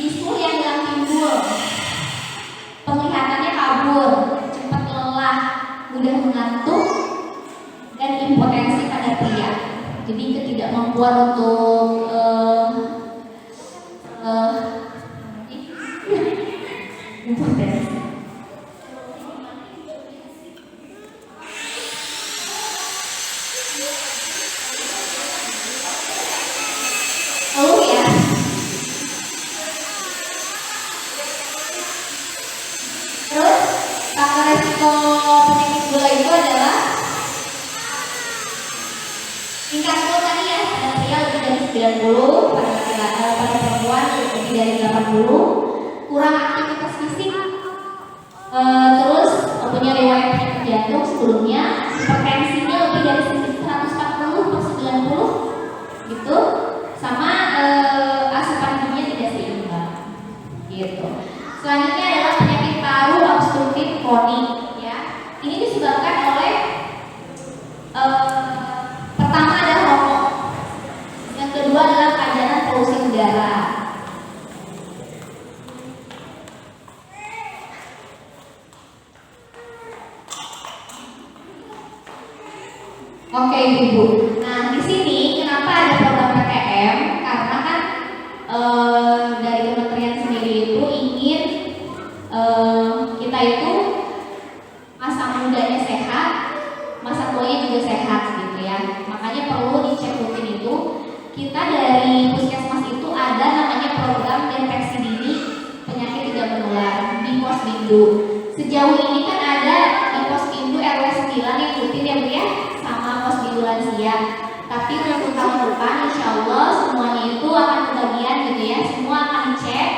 bisul yang hilang timbul, penglihatannya kabur, cepat lelah, mudah mengantuk, dan impotensi pada pria. Jadi ketidakmampuan untuk impotensi. Lalu ya, terus faktor resiko penyakit gula itu adalah tingkat gula tadi ya, pada pria lebih dari 90, pada perempuan lebih dari 80, kurang aktivitas fisik, terus punya riwayat penyakit jantung sebelumnya, hipertensinya lebih dari 140/90 gitu, sama asupan gizinya tidak seimbang gitu. Selanjutnya adalah penyakit paru obstruktif kronik ya. Ini disebabkan oleh pertama adalah rokok, yang kedua adalah kajanan polusi udara. Oke Ibu. Nah di sini kenapa ada program PTM? Karena kan dari kementerian sendiri itu ingin kita itu masa mudanya sehat, masa tuanya juga sehat gitu ya. Makanya perlu dicek rutin itu. Kita dari Puskesmas itu ada namanya program deteksi dini penyakit tidak menular di Posbindu. Sejauh ini kan ada di Posbindu RW 9 yang rutin ya Bu ya, sama Posbindu lansia. Tapi untuk tahun depan insya Allah semuanya itu akan kebagian gitu ya. Semua akan dicek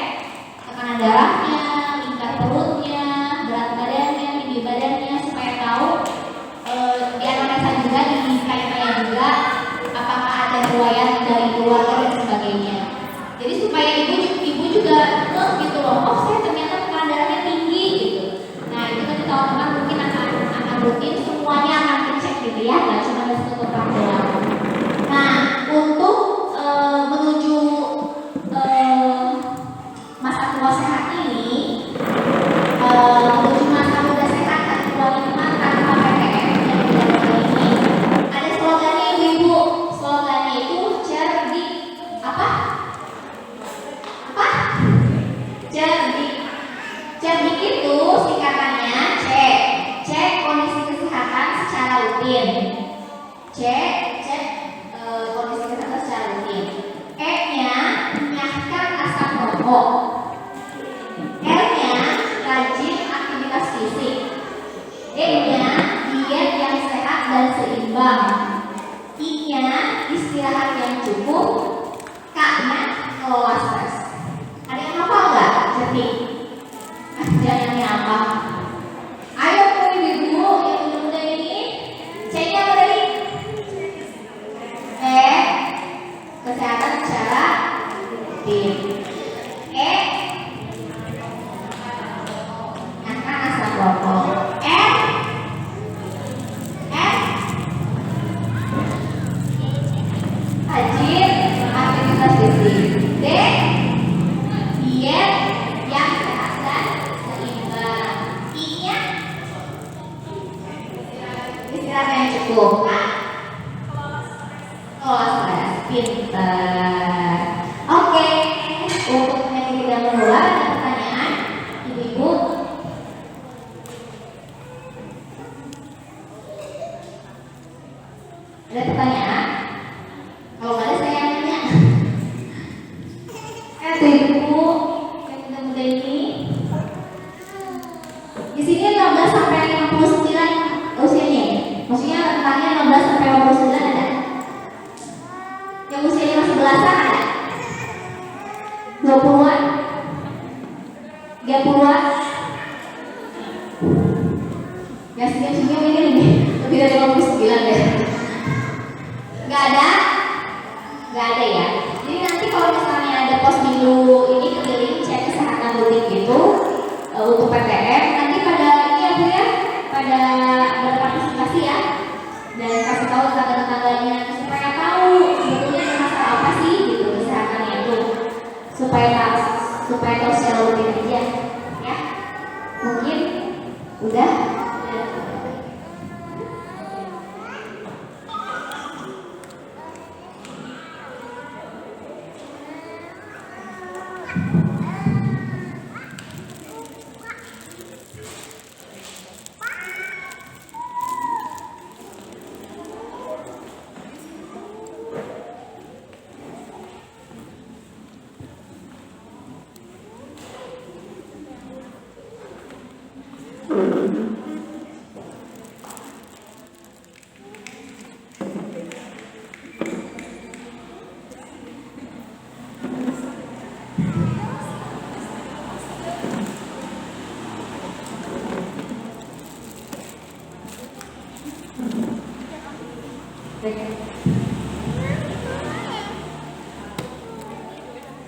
tekanan darahnya, lingkar perutnya, berat badannya, tinggi badannya, supaya tahu di anamnesa juga, di kaya juga apakah ada riwayat dari keluarga dan sebagainya. Jadi supaya ibu juga gitu loh, oh saya ternyata tekanan darahnya tinggi gitu. Nah itu nanti tahun depan mungkin akan rutin semuanya akan dicek gitu ya, nggak cuma dari satu program. Nah untuk menuju masa tua sehat ini, menuju masa muda sehat dan tua lima tanpa PTM yang dilakukan ini, ada slogannya Ibu. Slogannya itu cerdik apa? Cerdik itu singkatannya cek kondisi kesehatan secara rutin. Cek kondisi kesehatan secara rutin. E-nya menyahkan asam rokok. R-nya rajin aktivitas fisik. E-nya diet yang sehat dan seimbang. I-nya istirahat yang cukup. K-nya kelola stres. Ada yang hafal nggak? Cerdik. Jangan apa? Ayo ibu yang muda ini. C-nya apa tadi? Kesehatan secara rutin. Menyahkan asam rokok. Rajin aktivitas fisik. D, diet yang sehat dan seimbang. I-nya istirahat yang cukup. Kelola stres. Pintar. Oke. Untuk penyakit tidak menular, ada pertanyaan ibu-ibu? Ada pertanyaan? Kalau nggak ada saya yang nanya. Ibu yang muda-muda ini, di sini 15 sampai 59 usianya. Maksudnya rentangnya 15 sampai 59 ada? Yang usianya masih belasan ada? 20-an? 30-an? Ya senyum-senyum ini lebih dari 59 deh. Nggak ada? Nggak ada ya? Jadi nanti kalau misalnya ada Posbindu ini keliling cek kesehatan rutin gitu untuk PTM, nanti pada ini ya Bu ya, pada berpartisipasi ya, dan kasih tahu tetangga-tetangganya supaya tahu sebetulnya ada masalah apa sih gitu kesehatannya itu, supaya supaya tahu secara lebih aja ya. Mungkin udah.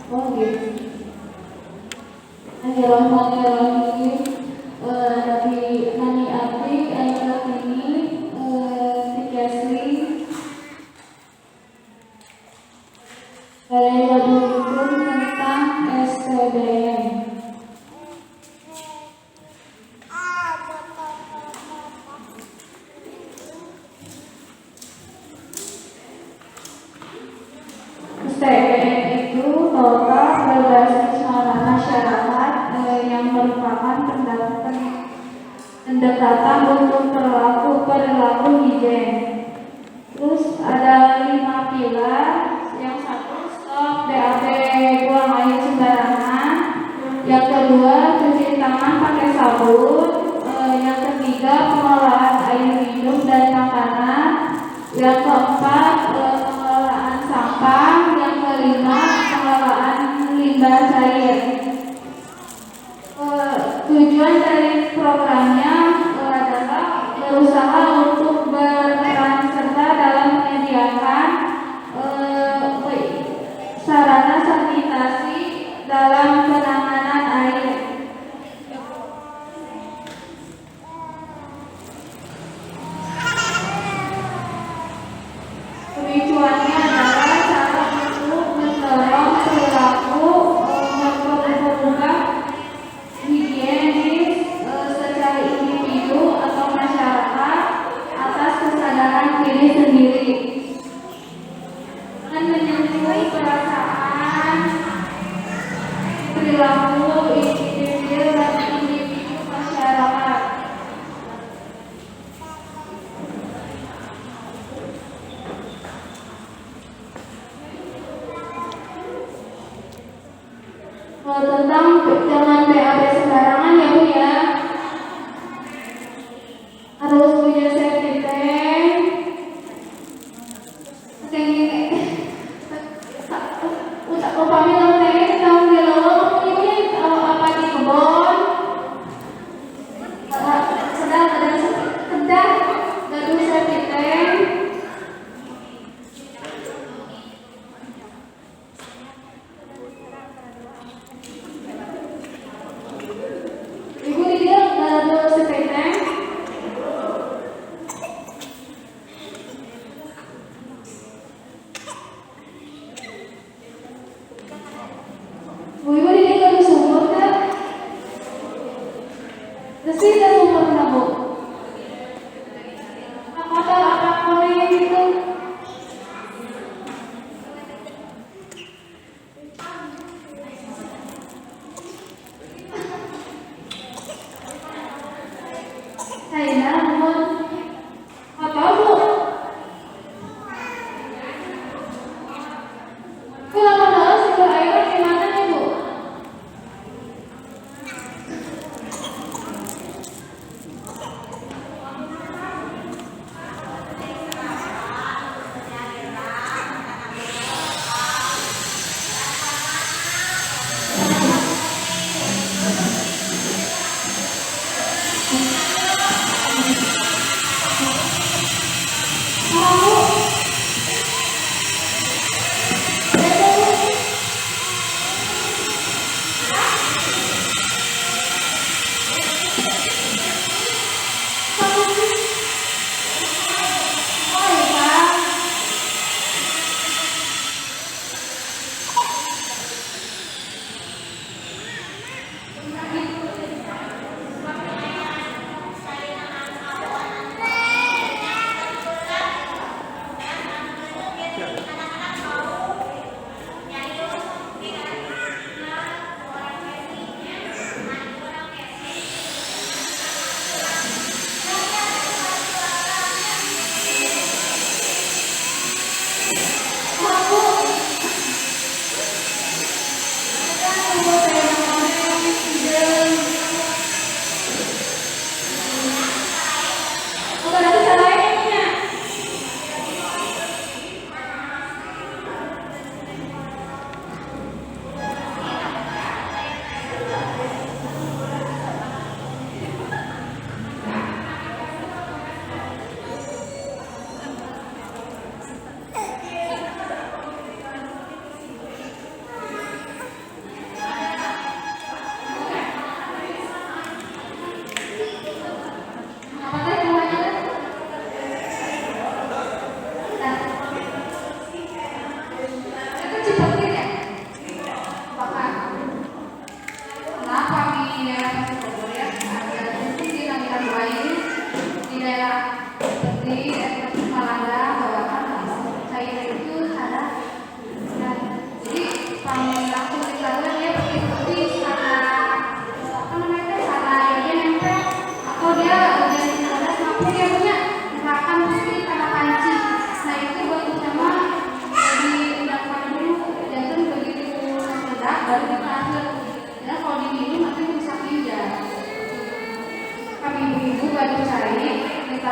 Oh gitu. Bismillahirrahmanirrahim. Dari Nani Ati ayat ini dikasih saya berikut tentang SPDN. SPDN itu total berbasis masyarakat yang merupakan pendekatan untuk perilaku higien. Terus ada 5 pilar. Yang satu, stop BAB buang air sembarangan. Yang kedua, cuci tangan pakai sabun. Yang ketiga, pengelolaan air minum dan makanan. Yang keempat, pengelolaan sampah. Yang kelima, pengelolaan limbah cair. Tujuan dari programnya adalah berusaha untuk berperan serta dalam menyediakan sarana sanitasi dalam penanganan air. Tujuannya adalah cara untuk mendorong perilaku mempermudah higienis secara individu atau masyarakat atas kesadaran diri sendiri dengan menyentuh perasaan perilaku individu dan individu masyarakat. Tentang jangan BAB sembarangan ya Bu ya. Harus punya safety tank. Upami teh tahun lalu ini apa di kebun. Sedang gaduh safety tank. Ibu di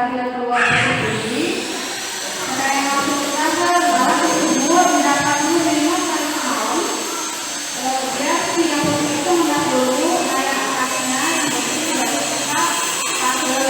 wakil keluarga ini ada yang langsung belajar bahwa tersebut mendapat menerima dari tahun dia yang itu hendak dulu ayah anaknya yang tidak tetap pada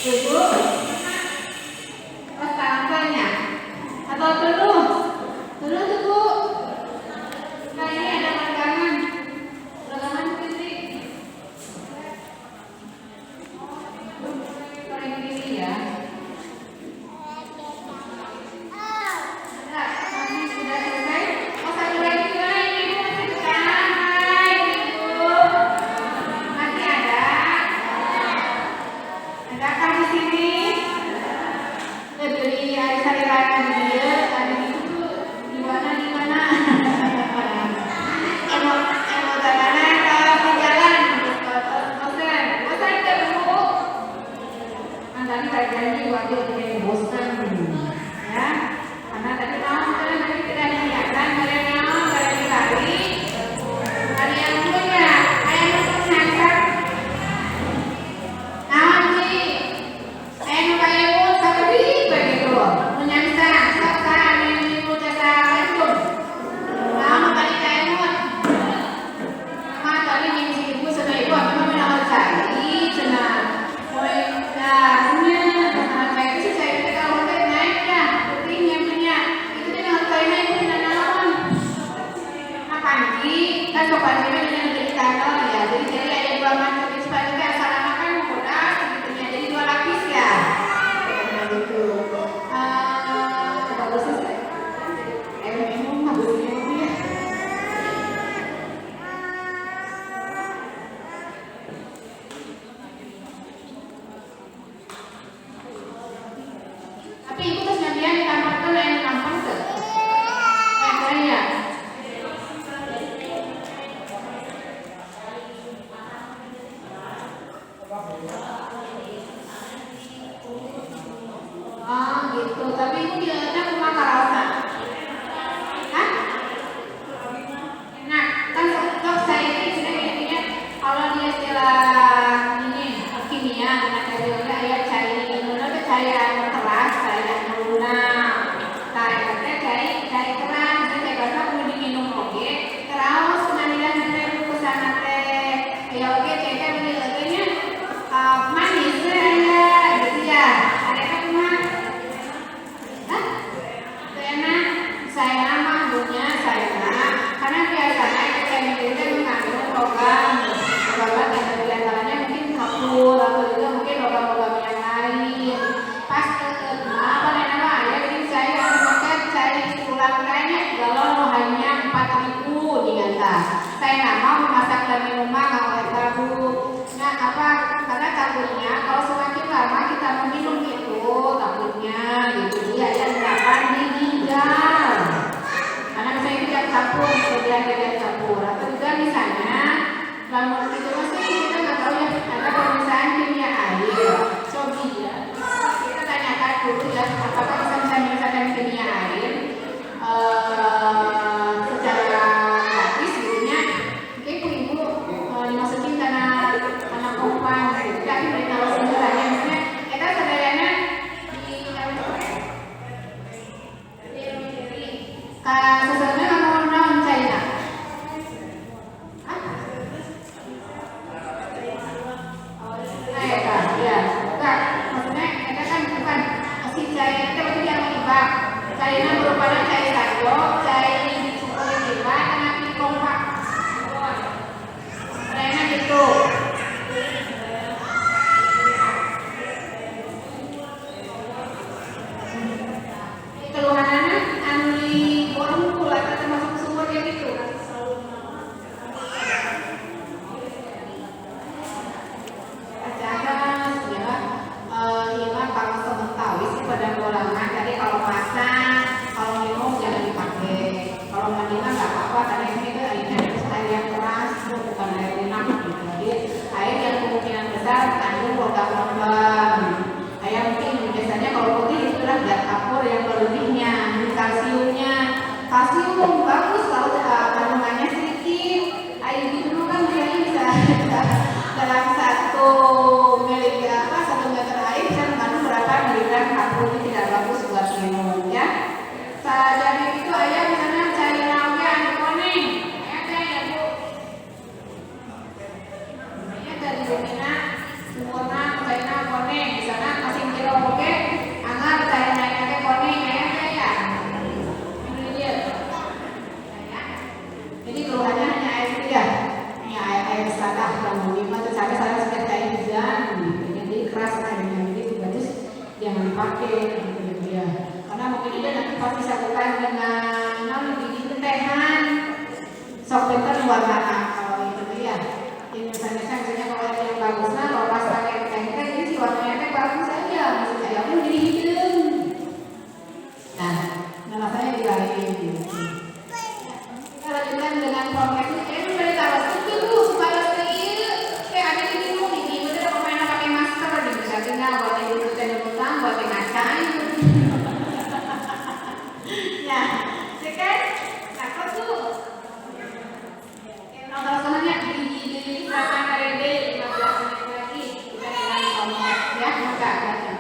Ibu, pas tampaknya atau dulu tuh Bu. Nah ini ada pegangan fisik. Kalau ini ya. Nah, masih sudah selesai. Oh satu lagi gimana ini Bu masih pegangan? Hai Ibu, masih ada. Adakah di sini? Beli arisan rana dia, tadi itu di mana? Emo tanah ke jalan, bosan ke Bu. Tadi saya janji waktu itu bosan, ya. Karena tadi malam tadi tidak diingatkan, kalian dicari. Ada yang punya, ayam untuk nyangkar. Tapi ibu terus nantian di kamar tuh yang gampang tuh. Saya. Oh gitu. Tapi ibu dia rumah Karawasan. Hah? Nah, kan dok saya ini intinya kalau dia istilah ini kimia dengan teorinya ya cairan keras, cairan lunak, cairan keras, saya kata perlu diminum oke, terus kemudian kita ke sana teh, ya oke cairan begini manis ya, gitu ya, ada kan mah, enak, saya nama punya saya, karena biasanya kita itu mengandung logam yang diantaranya mungkin kapur atau juga mungkin logam-logam yang lain. Pas apa namanya ya jadi saya pulang kayaknya galon hanya 4.000 diganta. Saya nggak mau memasak dan rumah nggak boleh tabu. Nah apa karena takutnya kalau semakin lama kita meminum itu takutnya gitu dia yang dapat di ginjal. Karena misalnya tidak campur kemudian campur atau juga misalnya lamun itu masih kita nggak tahu ya ada pemeriksaan kimia air. Coba ya. Kita tanyakan dulu ya apakah bisa menyelesaikan kimia air secara gratis gitunya. Ibu dimasukin karena kompan gitu. Tapi dari tahu sebenarnya maksudnya kita saudaranya di sebenarnya mau non China. Maksudnya kita kan bukan si cair itu berarti yang mengimbang. Cairnya merupakan cair sajo, cair dicukup tiba, karena kompak. Karena gitu. dasar mengandung logam-logam. Kayak mungkin biasanya kalau putih itu adalah zat kapur yang berlebihnya, kalsiumnya. Kalsium bagus kalau kandungannya sedikit. Air dulu kan biasanya bisa dalam 1 meter air bisa mengandung berapa miligram kapur, itu tidak bagus buat minum ya. Dari itu ayah misalnya cari naga anu koneng, ya teh ya bu. Ya dari Bumina, sempurna cari naga koneng, di sana masih kilo oke, anggar cari naga koneng ya teh ya. Ini dia. Jadi keluhannya hanya air itu ya, hanya air sadah yang lima tuh sampai saya sekitar air hujan, jadi keras airnya, jadi itu bagus jangan dipakai gitu ya. Karena mungkin dia nanti pasti disakukan dengan biji tehan, sok pinter warna kalau itu ya. Ini misalnya kalau yang bagus kalau pas pakai teh jadi si warnanya teh bagus saja, maksud saya pun jadi hitam. Nah rasanya dibalik gitu. Kita lanjutkan dengan progres ini dari taruh itu dulu supaya steril. Kayak ada di minum ini, bener pemain pakai masker di bisa tinggal buat ibu teh utang buat ngaca. Ya, sekarang apa tuh? Kalau soalnya di belakang RD 15 menit lagi kita akan ngomong ya, maka baca.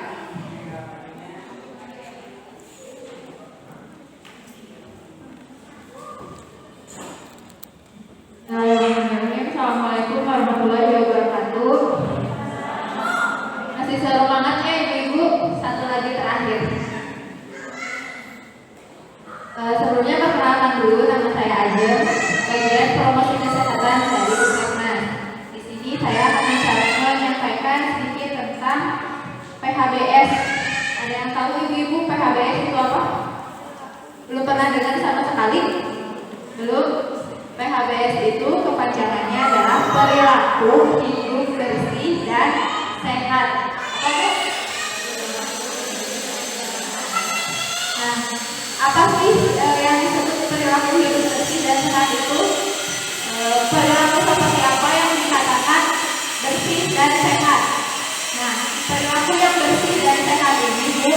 Assalamualaikum warahmatullahi wabarakatuh. Masih seru banget ya ibu-ibu. Satu lagi terakhir. Sebelumnya perkenalkan dulu, nama saya Ajeng, bagian promosi kesehatan dari Puskesmas. Di sini saya akan menyampaikan sedikit tentang PHBS. Ada yang tahu ibu-ibu PHBS itu apa? Belum pernah dengar sama sekali? Belum? PHBS itu kepanjangannya adalah perilaku hidup bersih dan sehat. Nah, apa sih yang disebut perilaku hidup bersih dan sehat itu? Perilaku seperti apa yang dikatakan bersih dan sehat? Nah, perilaku yang bersih dan sehat ini Bu,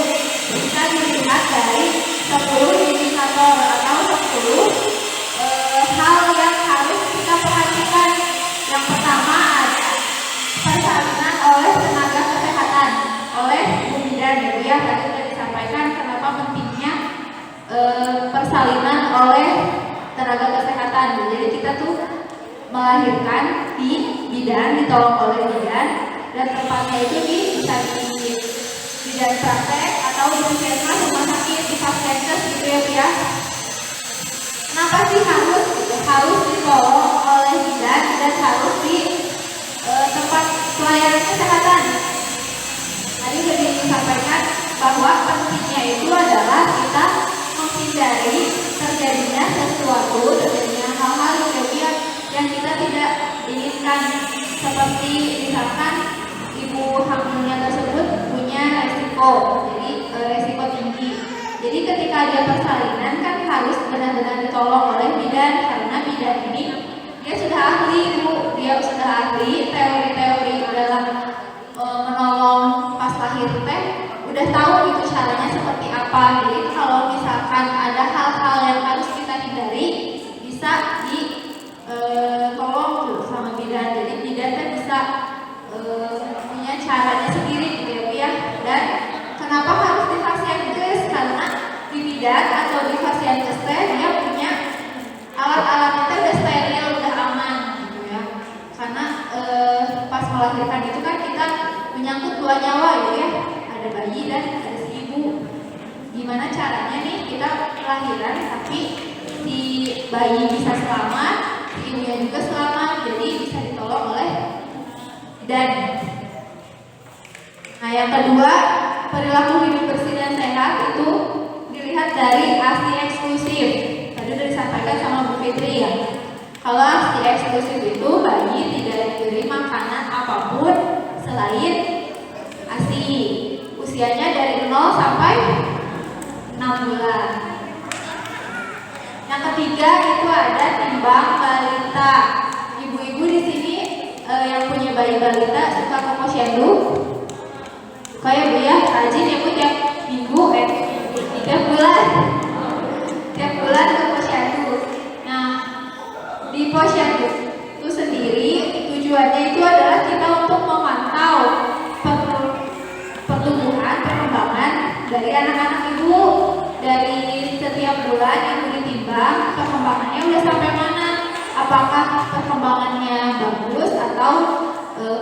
bisa dilihat dari 10 indikator atau 10 hal yang harus kita perhatikan. Yang pertama ada persalinan oleh tenaga kesehatan oleh Bu Bidan ya, tadi sudah disampaikan kenapa pentingnya persalinan oleh tenaga kesehatan. Jadi kita tuh melahirkan di bidan, ditolong oleh bidan, dan tempatnya itu bisa di bidan praktek atau di puskesmas, rumah sakit, di vaskes gitu ya. Kenapa sih harus ditolong oleh bidan dan harus di tempat pelayanan kesehatan? Tadi sudah disampaikan bahwa pentingnya itu adalah kita menghindari terjadinya hal-hal yang kita tidak inginkan, seperti misalkan ibu hamilnya tersebut punya resiko, jadi resiko tinggi. Jadi ketika dia persalinan kan harus benar-benar ditolong oleh bidan, karena bidan ini dia sudah ahli Bu, dia sudah ahli teori-teori dalam menolong pas lahir teh, udah tahu itu caranya seperti apa. Jadi kalau misalkan ada hal-hal yang harus kita hindari, bisa ditolong sama bidan. Jadi bidan kan bisa punya caranya sendiri gitu ya. Dan kenapa harus di Fasiankes? Karena di bidan atau di Fasiankes dia punya alat-alatnya udah steril, udah aman gitu ya. Karena pas melahirkan itu kan kita menyangkut 2 nyawa gitu ya, ada bayi dan ada si ibu. Gimana caranya nih kita kelahiran tapi si bayi bisa selamat, si ibunya juga selamat, jadi bisa ditolong oleh bidan. Nah yang kedua, perilaku hidup bersih dan sehat itu dilihat dari ASI eksklusif. Tadi sudah disampaikan sama Bu Fitri ya. Kalau ASI eksklusif itu bayi tidak diberi makanan apapun selain ASI. Usianya dari 0 sampai 6 bulan. Yang ketiga itu ada timbang balita. Ibu-ibu di sini yang punya bayi balita suka ke posyandu? Kayak Bu ya, rajin ya Bu tiap minggu, tiap bulan ke posyandu. Nah, di posyandu itu sendiri tujuannya itu adalah kita untuk memantau pertumbuhan, perkembangan dari anak-anak ibu. Dari setiap bulan ibu ditimbang perkembangannya udah sampai mana, apakah perkembangannya bagus atau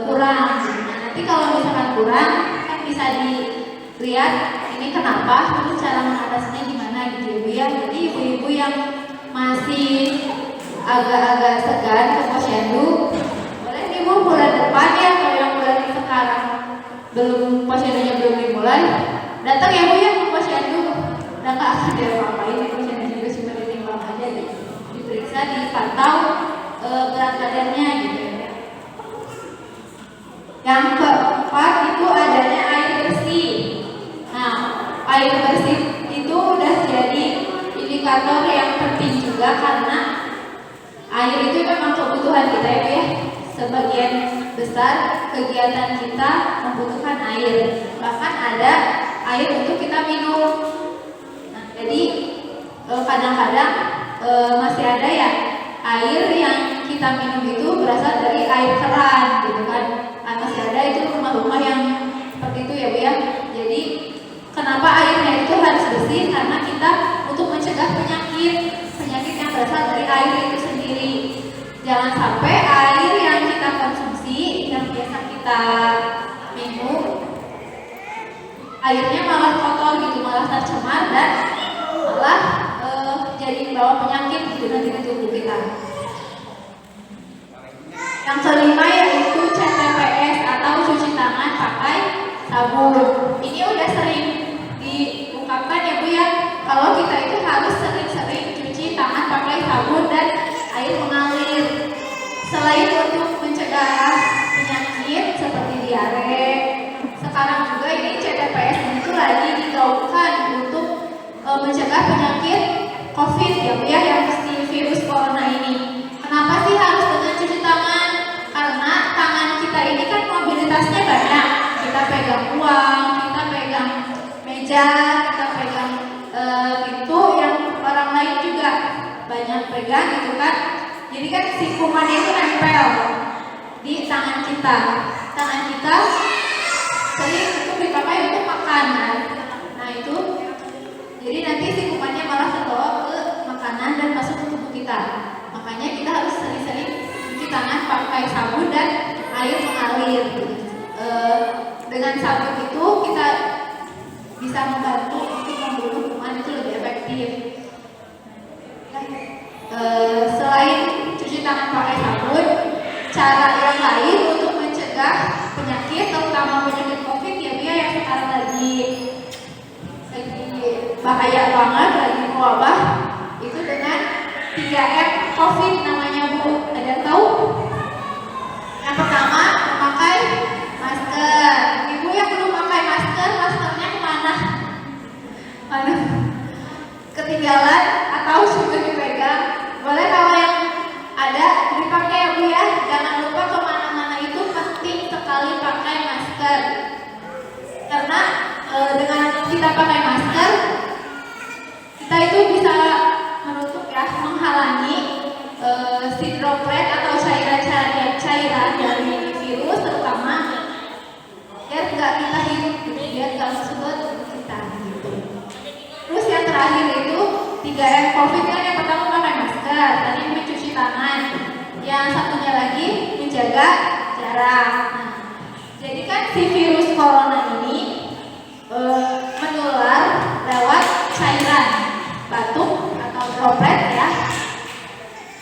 kurang. Nah, nanti kalau misalkan kurang kan bisa dilihat ini kenapa, terus cara mengatasinya gimana gitu ya Bu ya. Jadi ibu-ibu yang masih agak-agak segan ke posyandu, boleh ibu bulan depan ya, kalau yang bulan sekarang posyandunya belum dimulai, datang ya Bu ya ke posyandu. Udah nggak akan ada apa-apain di posyandu juga, cuma ditimbang aja gitu, diperiksa, dipantau berat badannya gitu ya. Yang keempat itu adanya air bersih. Nah, air bersih itu udah jadi indikator yang penting juga, karena air itu memang kebutuhan kita ya. Sebagian besar kegiatan kita membutuhkan air, bahkan ada air untuk kita minum. Nah, jadi kadang-kadang masih ada ya air yang kita minum itu berasal dari air keran gitu kan. Masih ada itu rumah-rumah yang seperti itu ya Bu ya. Jadi kenapa airnya itu harus bersih? Karena kita untuk mencegah penyakit yang berasal dari air itu sendiri. Jangan sampai air yang kita konsumsi, yang biasa kita minum, airnya malah kotor gitu, malah tercemar dan malah jadi membawa penyakit gitu nanti di tubuh kita. Yang kelima yaitu CTPS atau cuci tangan pakai sabun. Ini udah sering diungkapkan ya Bu ya, kalau kita itu harus sering-sering cuci tangan pakai sabun dan air mengalir. Selain untuk mencegah penyakit seperti diare, sekarang juga ini CTPS itu lagi digaungkan untuk mencegah penyakit COVID ya Bu ya, yang si virus corona ini. Kenapa sih harus dengan cuci tangan? Karena tangan kita ini kan mobilitasnya banyak. Kita pegang uang, kita pegang meja, kita pegang pintu yang orang lain juga banyak pegang gitu kan. Jadi kan si kumannya itu nempel di tangan kita. Tangan kita sering itu dipakai untuk makan. Nah itu, jadi nanti si kumannya malah terbawa ke makanan dan masuk ke tubuh kita. Makanya kita harus sering-sering cuci tangan pakai sabun dan air mengalir. Dengan sabun itu kita bisa membantu untuk membunuh kuman, itu lebih efektif. Selain cuci tangan pakai sabun, cara yang lain untuk mencegah penyakit, terutama penyakit COVID ya Bu, yang sekarang lagi bahaya banget, lagi mewabah, itu dengan 3M COVID namanya Bu. Ada yang tahu? Yang pertama, memakai masker. Ibu yang belum pakai masker, maskernya kemana? Mana? Ketinggalan atau sudah dipegang? Boleh kalau yang ada dipakai ya Bu ya. Jangan lupa kemana-mana itu penting sekali pakai masker. Karena dengan kita pakai masker, kita itu bisa menutup ya, menghalangi si droplet atau cairan dari virus, terutama biar nggak kita hidup, biar nggak masuk ke tubuh kita gitu. Terus yang terakhir itu 3M COVID kan, yang pertama pakai masker, tadi mencuci tangan, yang satunya lagi menjaga jarak. Nah, jadi kan si virus corona ini menular lewat cairan, batuk atau droplet ya,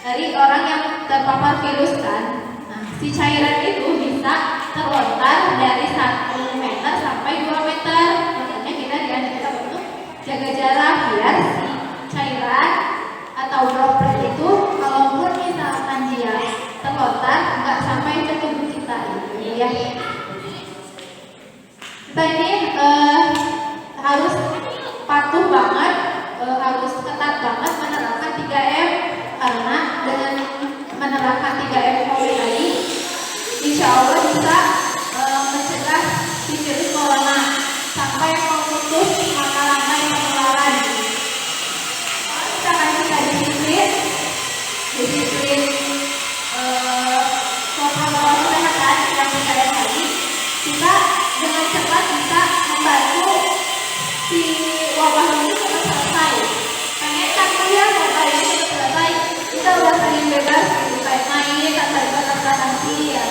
dari orang yang terpapar virus kan. Nah, si cairan itu bisa terlontar dari 1 meter sampai 2 meter. Makanya kita dianjurkan untuk jaga jarak biar si cairan atau droplet itu kalaupun misalkan dia terlontar nggak sampai ke tubuh kita gitu ya. Kita ini harus patuh banget, harus ketat banget menerapkan 3M, karena dengan menerapkan 3M COVID tadi insya Allah bisa mencegah si virus corona sampai memutus mata rantai penularan. Misalkan kita disiplin protokol kesehatan yang saya tadi, kita dengan cepat bisa membantu si wabah ini cepat selesai. Pengen kan kuliah wabah ini cepat selesai, kita udah pengen bebas gitu, kayak main tanpa transportasi ya,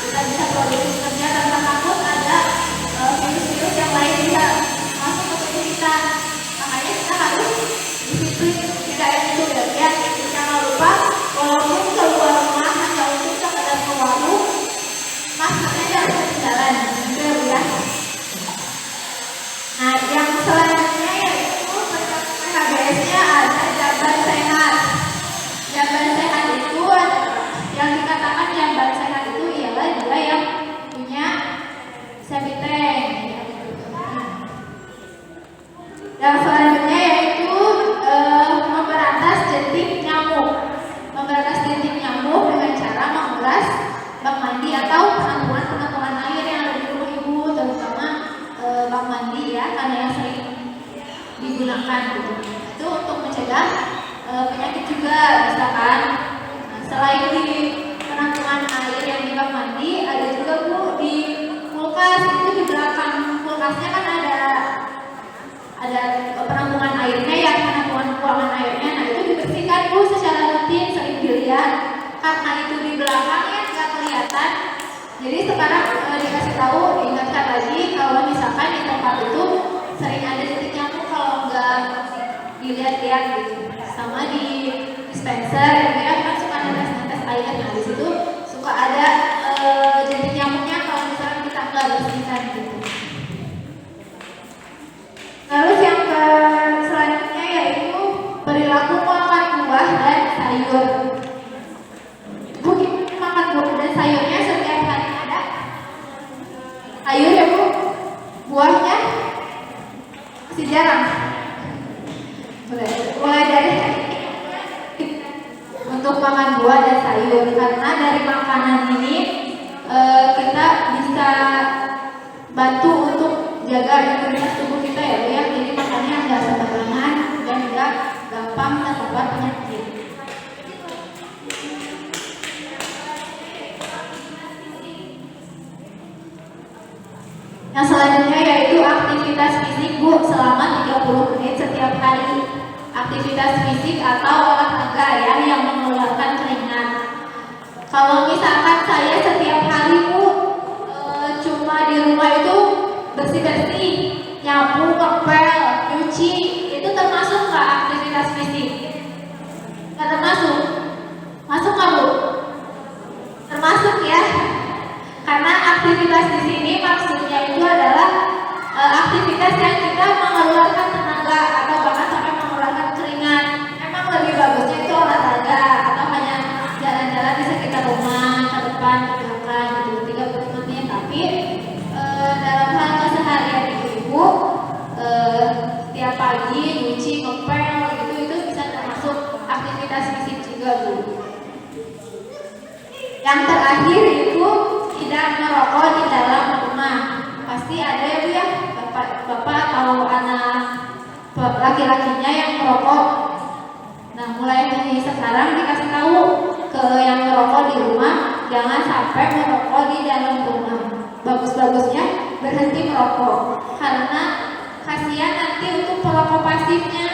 kita bisa produktif kerja tanpa takut ada virus-virus yang lain bisa masuk ke tubuh kita. Makanya kita harus disiplin 3M itu ya. Jangan lupa walaupun keluar rumah hanya untuk sekedar ke warung, maskernya jangan ketinggalan gitu ya. Nah, yang selanjutnya yaitu PHBS-nya ada jamban sehat. Jamban sehat itu yang dikatakan jamban sehat itu ialah dia yang punya septic tank. Yang selanjutnya yaitu memberantas jentik nyamuk. Memberantas jentik nyamuk dengan cara menguras bak mandi atau penampungan air yang ada di rumah ibu, terutama bak mandi ya, karena yang sering digunakan gitu. Itu untuk mencegah penyakit juga, misalkan selain di penampungan air yang di bak mandi, ada juga Bu di kulkas. Itu di belakang kulkasnya kan ada penampungan airnya ya, penampungan buangan airnya. Nah itu dibersihkan Bu secara rutin, sering dilihat, karena itu di belakangnya nggak kelihatan. Jadi sekarang dikasih tahu, diingatkan lagi kalau misalkan di tempat itu sering ada jentik nyamuk kalau nggak dilihat-lihat gitu. Sama di dispenser ya kan suka ada tes air, nah di situ suka ada jentik nyamuknya kalau misalkan kita nggak bersihkan gitu. Terus yang selanjutnya yaitu perilaku makan buah dan sayur. Bu, makan buah dan sayurnya setiap hari ada? Sayur ya Bu? Buahnya masih jarang. Mulai dari untuk makan buah dan sayur, karena dari makanan ini kita bisa bantu untuk jaga imunitas tubuh kita ya Bu ya. Jadi makannya nggak sembarangan dan nggak gampang terpapar penyakit. Yang selanjutnya yaitu aktivitas fisik Bu selama 30 menit setiap hari. Aktivitas fisik atau olahraga ya yang mengeluarkan keringat. Kalau misalkan saya setiap hari Bu cuma di rumah itu bersih-bersih, nyapu, ngepel, nyuci, itu termasuk nggak aktivitas fisik? Nggak termasuk? Masuk nggak Bu? Termasuk ya. Karena aktivitas di sini maksudnya itu adalah aktivitas yang kita mengeluarkan tenaga atau bahkan sampai mengeluarkan keringat. Emang lebih bagusnya itu olahraga atau hanya jalan-jalan di sekitar rumah, ke depan, ke belakang gitu, 30 menit. Tapi dalam hal keseharian ibu, setiap pagi nyuci, ngepel gitu, itu bisa termasuk aktivitas fisik juga Bu. Yang terakhir itu tidak merokok di dalam rumah. Pasti ada ya Bu ya, bapak atau anak laki-lakinya yang merokok. Nah mulai dari sekarang dikasih tahu ke yang merokok di rumah, jangan sampai merokok di dalam rumah. Bagus-bagusnya berhenti merokok, karena kasihan nanti untuk perokok pasifnya.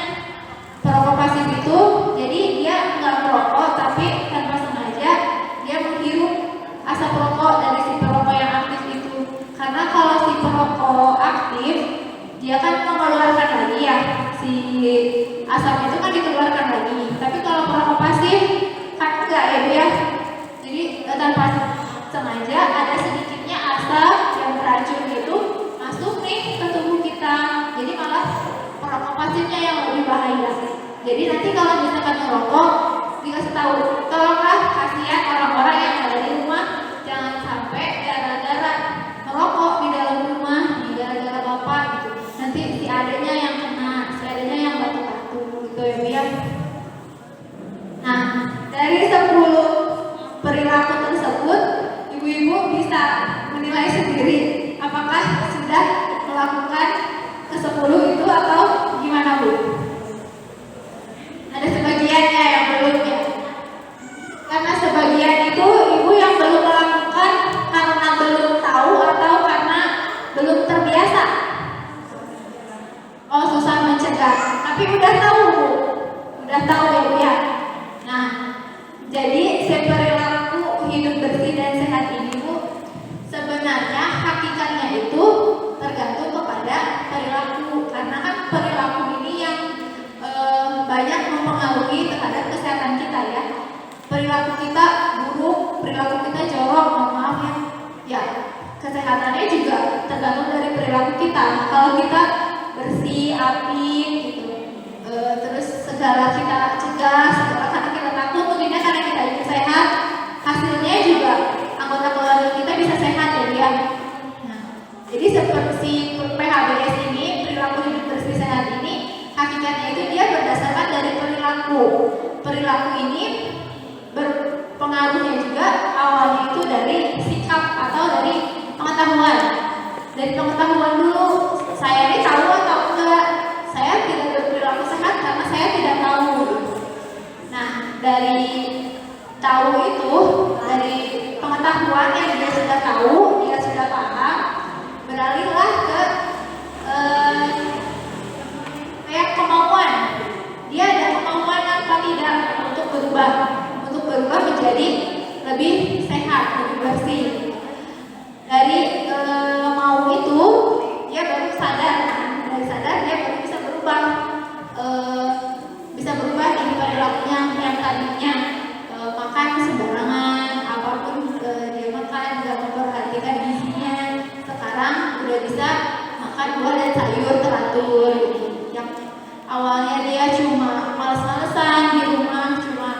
Perokok pasif itu jadi dia nggak merokok tapi tanpa sengaja dia menghirup asap rokok dari si perokok yang aktif itu. Karena kalau si perokok aktif dia kan mengeluarkan lagi ya, si asap itu kan dikeluarkan lagi. Tapi kalau perokok pasif kan enggak ya Bu ya. Jadi tanpa sengaja ada sedikitnya asap yang beracun itu masuk nih ke tubuh kita. Jadi malah perokok pasifnya yang lebih bahaya. Jadi nanti kalau misalkan merokok dikasih tahu, tolonglah kasihan orang-orang yang ada di rumah, jangan sampai gara-gara merokok di dalam rumah, gara-gara bapak gitu, nanti si adiknya yang kena, si adiknya yang batuk-batuk gitu ya Bu ya. Nah dari 10 perilaku tersebut, ibu-ibu sudah melakukan ke-10 itu atau gimana Bu? Ada sebagiannya yang belum ya. Karena sebagian itu ibu yang belum melakukan karena belum tahu atau karena belum terbiasa. Oh, susah mencegah. Tapi udah tahu Bu. Udah tahu ya Bu ya. Nah, jadi perilaku hidup bersih dan sehat ini Bu, sebenarnya hakikatnya itu tergantung kepada perilaku. Karena kan perilaku ini yang banyak mempengaruhi terhadap kesehatan kita ya. Perilaku kita buruk, perilaku kita jorok, mohon maaf ya, kesehatannya juga tergantung dari perilaku kita. Kalau kita bersih, apik gitu, terus segala kita cegah, segala karena kita takut, mungkinnya karena kita ingin sehat, hasilnya juga anggota keluarga kita bisa sehat ya dia. Nah, jadi seperti PHBS ini, perilaku hidup bersih sehat ini, hakikatnya itu dia berdasarkan dari perilaku. Perilaku ini berpengaruhnya juga awalnya itu dari sikap atau dari pengetahuan. Dari pengetahuan dulu, saya ini tahu atau enggak, saya tidak berperilaku sehat karena saya tidak tahu. Nah, dari tahu itu, dari pengetahuan yang dia sudah tahu, dia sudah paham, beralihlah ke kayak kemauan. Dia ada kemauan apa tidak untuk berubah menjadi lebih sehat, lebih bersih. Dari mau itu dia baru sadar, dari sadar dia baru bisa berubah, di perilakunya yang tadinya makan sembarangan, apapun dia makan nggak memperhatikan gizinya, sekarang udah bisa makan buah dan sayur teratur gitu. Yang awalnya dia cuma males-malesan di rumah, cuma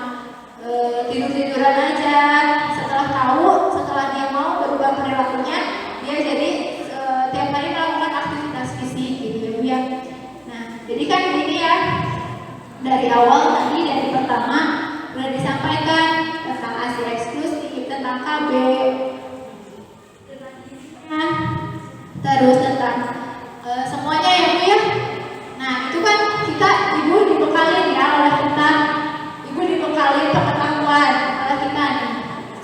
tidur-tiduran aja, setelah dia mau berubah perilakunya, dia jadi tiap hari melakukan aktivitas fisik gitu ya. Nah, jadi kan ini ya, dari awal tadi, dari pertama sudah disampaikan tentang ASI eksklusif, tentang KB, terus tentang semuanya ya Bu ya. Nah, itu kan ibu dibekali ya oleh kita, ibu dibekali pengetahuan oleh kita nih,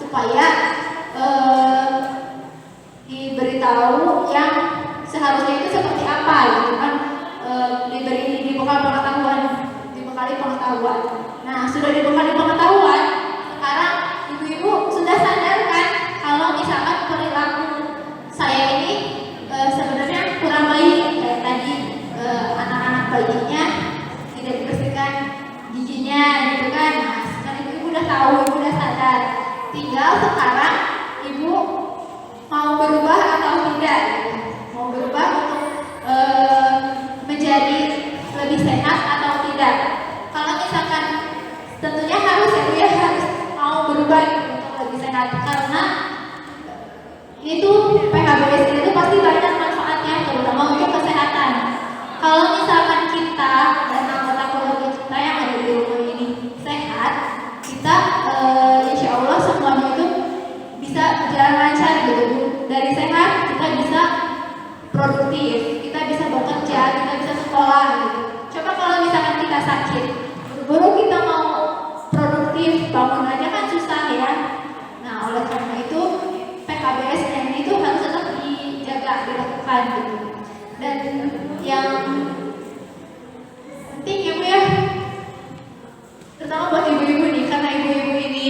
supaya diberitahu yang seharusnya itu seperti apa gitu kan, dibekali pengetahuan. Nah, sudah dibekali pengetahuan, sekarang ibu-ibu sudah sadar kan kalau misalkan perilaku saya ini sebenarnya kurang baik, kayak tadi anak-anak bayinya tidak dibersihkan giginya gitu kan. Nah, sekarang ibu udah tahu, ibu udah sadar, tinggal sekarang ibu mau berubah atau tidak gitu. Mau berubah untuk menjadi lebih sehat atau tidak. Kalau misalkan tentunya harus ya Bu ya, harus mau berubah gitu, untuk lebih sehat, karena itu PHBS itu pasti banyak manfaatnya, terutama untuk kesehatan. Kalau misalkan kita dan anggota keluarga kita yang ada di rumah ini sehat, kita insya Allah semuanya itu bisa berjalan lancar gitu Bu. Dari sehat kita bisa produktif, kita bisa bekerja, kita bisa sekolah gitu. Coba kalau misalkan kita sakit, buru-buru kita mau produktif, bangun aja kan susah ya. Nah, oleh karena itu PKBS ini itu harus tetap dijaga, dilakukan gitu. Dan yang penting ya Bu ya, terutama buat ibu-ibu nih, karena ibu-ibu ini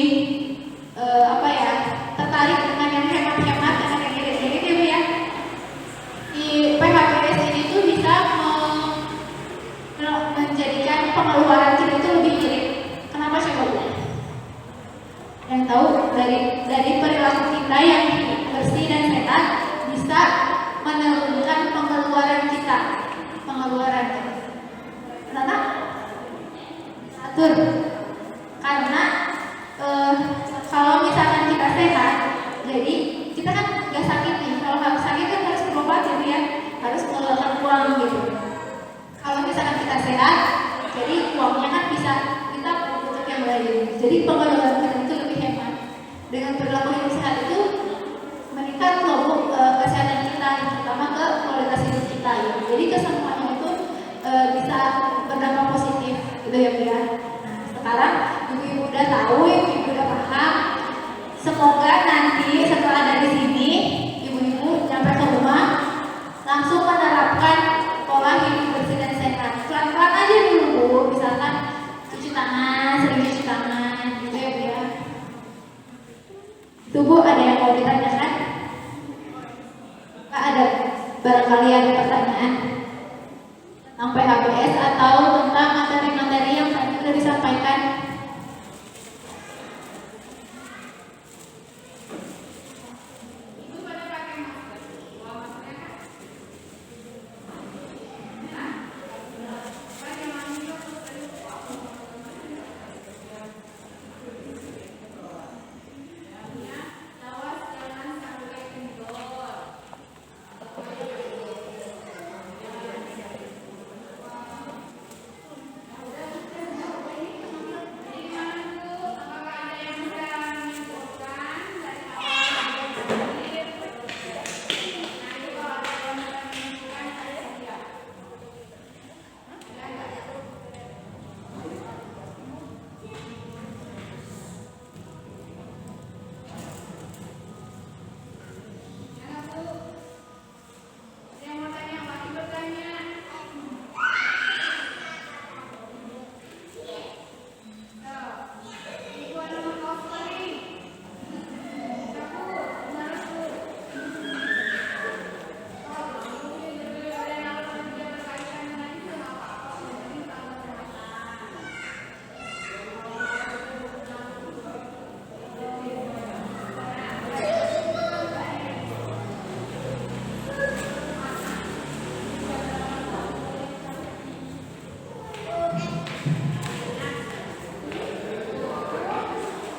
tertarik dengan yang hemat-hemat, dengan yang irit-irit ya Bu ya. Di PKBS ini tuh bisa menjadikan pengeluaran kita itu lebih irit. Kenapa sih Bu? Yang tahu dari perilaku kita yang bersih dan sehat bisa menurunkan pengeluaran kita. Kenapa? Atur. Karena kalau misalkan kita sehat, jadi kita kan nggak sakit nih. Kalau nggak sakit kan harus berobat gitu ya, harus mengeluarkan uang gitu. Kalau misalkan kita sehat, jadi uangnya kan bisa kita untuk yang lain. Jadi pengeluaran kita itu lebih hemat. Dengan perilaku yang sehat itu meningkat loh Bu, kesehatan kita, terutama ke berdampak positif gitu ya Bu ya. Nah, sekarang ibu-ibu udah tahu, ibu-ibu udah paham. Semoga nanti setelah dari sini ibu-ibu nyampe ke rumah langsung menerapkan pola hidup bersih dan sehat. Pelan-pelan aja dulu Bu, misalkan cuci tangan, sering cuci tangan gitu ya Bu ya. Itu Bu, ada yang mau ditanyakan? Kak, ada barangkali ada pertanyaan tentang PHBS atau tentang materi-materi yang tadi sudah disampaikan?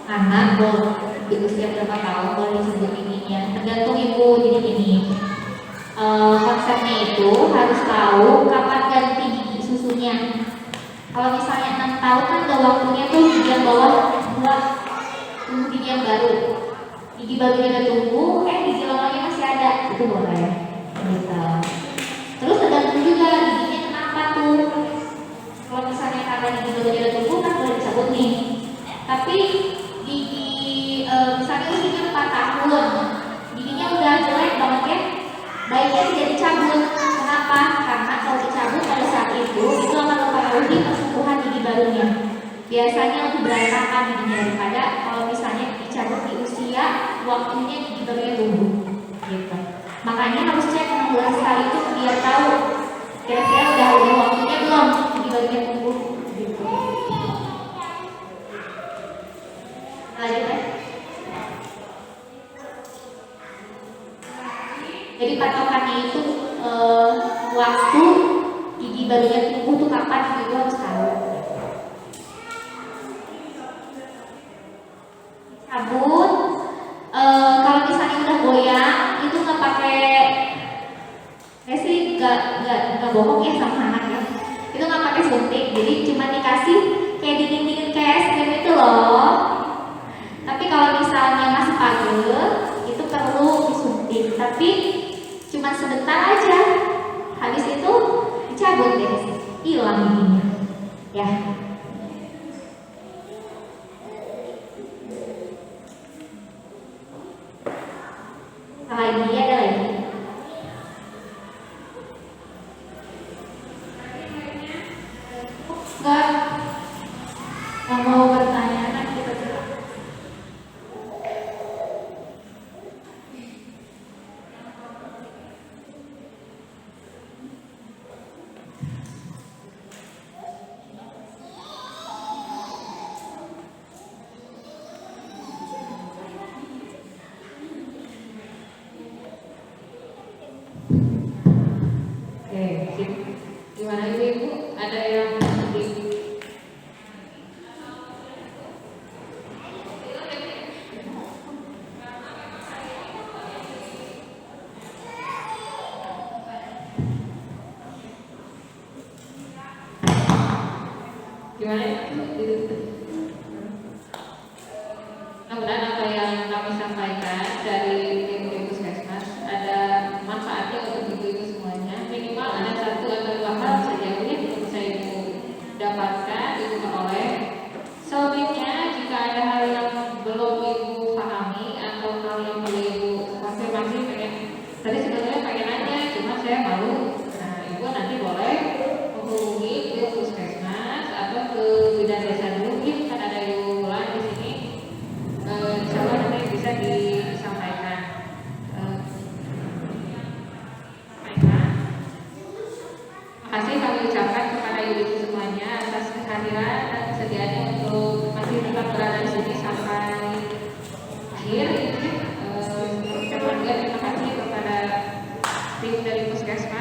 Anak di usia berapa tahun boleh disebut ininya, tergantung ibu. Jadi gini, konsepnya itu harus tahu kapan ganti gigi susunya. Kalau misalnya 6 tahun kan udah waktunya tuh gigi yang bawah buat tumbuh gigi yang baru. Gigi barunya udah tumbuh, gigi lamanya masih ada, itu boleh. Gitu. Terus tergantung juga giginya kenapa tuh. Kalau misalnya karena gigi barunya udah tumbuh kan boleh dicabut nih. Tapi gigi misalnya usianya 4 tahun, giginya udah jelek banget ya, baiknya tidak dicabut. Kenapa? Karena kalau dicabut pada saat itu akan mempengaruhi pertumbuhan gigi barunya. Biasanya lebih berantakan giginya daripada kalau misalnya dicabut di usia waktunya gigi barunya tumbuh. Gitu. Makanya harus cek 16 kali itu biar tahu kira-kira udah waktunya belum gigi barunya tumbuh. Gitu. Lanjut ya. Jadi patokannya itu waktu gigi barunya tumbuh tuh kapan, itu harus tahu. Cabut, kalau misalnya udah goyang itu nggak pakai, saya sih nggak bohong ya sama anak ya. Itu nggak pakai suntik, jadi cuma dikasih kayak dingin kayak es krim itu loh. Tapi kalau misalnya masih pagel, itu perlu disuntik. Tapi cuma sebentar aja. Habis itu dicabut deh, hilang giginya. Ya. Lagi ada lagi. Nggak mau bertanya nanti bergerak. Gimana ibu? Ada yang gimana? Mudah-mudahan apa yang kami sampaikan dari tim Puskesmas ada manfaatnya untuk ibu-ibu semuanya. Minimal ada 1 atau 2 hal saja ya, untuk saya kasih kami ucapkan kepada ibu semuanya atas kehadiran dan kesediaannya untuk masih tetap berada di sini sampai akhir ini. Terima kasih kepada tim dari Puskesmas.